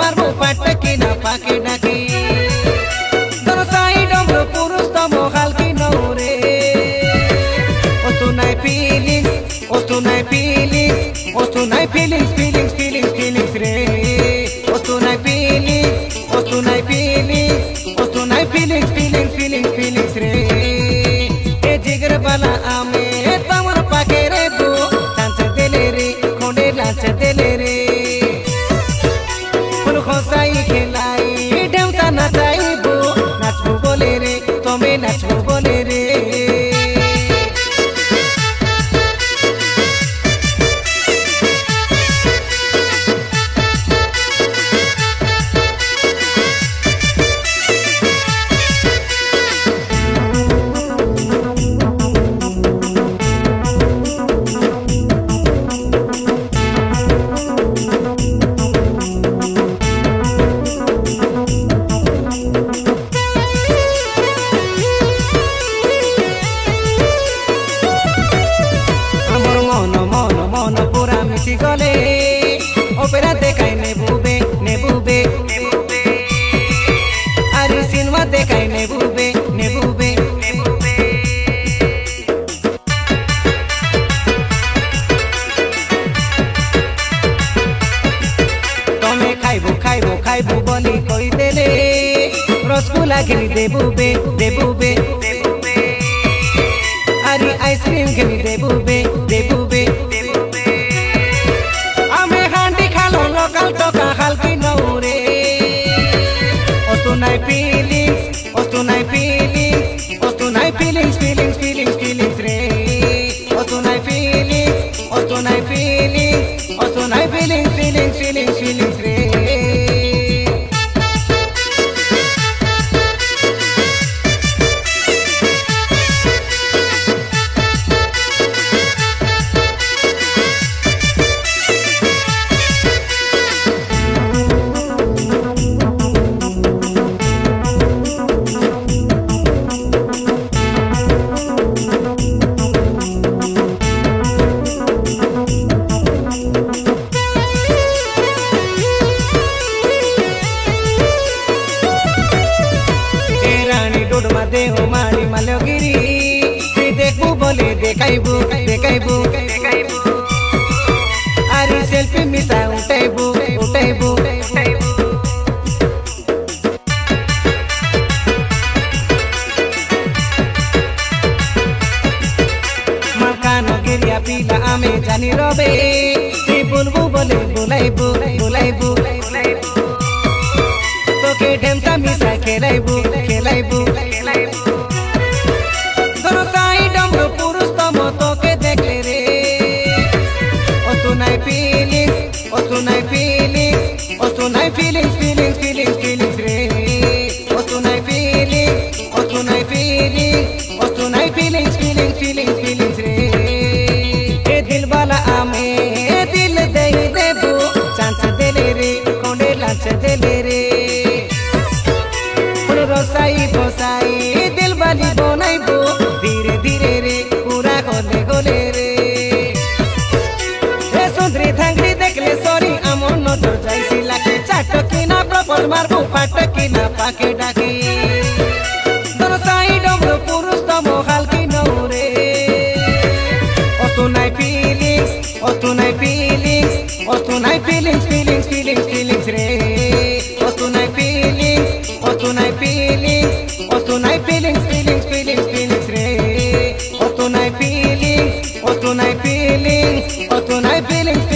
मारबो पाटकी ना पाके डाकी दोनों साइड हम पुरुष तो मोहाल की नौरे ओ तू नाई फीलिंग्स ओ तू नाई फीलिंग्स ओ तू नाई फीलिंग्स फीलिंग्स फीलिंग्स फीलिंग्स रे ओ तू नाई फीलिंग्स ओ तू नाई फीलिंग्स ओ तू नाई फीलिंग्स फीलिंग्स फीलिंग्स फीलिंग्स रे ए जिगर वाला आमे तमर पाके रे दो डांस देले रे कोंडे डांस देले रे खोसाई खेलाई ढेउता नाचाइबो नाचबो बोले रे तमे नाचबो बोले रे ओपेरा देखाई नेबुबे नेबुबे आरी सिनेमा देखाई नेबुबे नेबुबे तमे खाइबो खाइबो खाइबो बोली कई देले रसगुल्ला खेली देबुबे देबुबे आरी आइसक्रीम खेली देबुबे देबुबे feelings feelings feelings feelings re o tu nai feelings o tu nai feelings o tu nai feelings feelings feelings feelings re देहो मारी मालोगिरी देखबू बोले देखाइबू देखाइबू आरी सेल्फी मिसा उठाइबू उठाइबू माकानो गिरिया पिला आमे जानी रबे बोलबू बोले बोलाइबू बोलाइबू तोके ढेमसा मिसा खेलाइबू खेलाइबू दोनों साइड हम पुरुष तम तोके देखे रे ओ तू नाई फीलिंग्स ओ तू नाई फीलिंग्स ओ तू नाई फीलिंग्स फीलिंग्स फीलिंग्स फीलिंग्स रे ओ तू नाई फीलिंग्स ओ तू नाई फीलिंग्स ओ तू नाई फीलिंग्स फीलिंग्स फीलिंग्स फीलिंग्स रे ए दिल वाला आमे दिल दे देबू चांस देले रे कोंडे लांच देले रे रोसाई बोसाई दिल वाली बनाइबो धीरे धीरे रे पूरा गोले गोले रे ए सुंदरी थांगड़ी देखले सॉरी আমন নজর যাইছি লাগে চাটকি না প্রপোজ মারবো পাটকি না পাকে ডাকি তোর সাইড আমরা পুরুষ তো মোহাল কি নরে ও তো নাই ফিলিংস వస్తున్నాయి ఫీలింగ్స్ వస్తున్నాయి ఫీలింగ్స్ ఫీలింగ్స్ ఫీలింగ్స్ ఫీలింగ్స్ రే వస్తున్నాయి ఫీలింగ్స్ వస్తున్నాయి ఫీలింగ్స్ వస్తున్నాయి ఫీలింగ్స్ ఫీలింగ్స్ ఫీలింగ్స్ ఫీలింగ్స్ రే వస్తున్నాయి ఫీలింగ్స్ వస్తున్నాయి ఫీలింగ్స్ వస్తున్నాయి ఫీలింగ్స్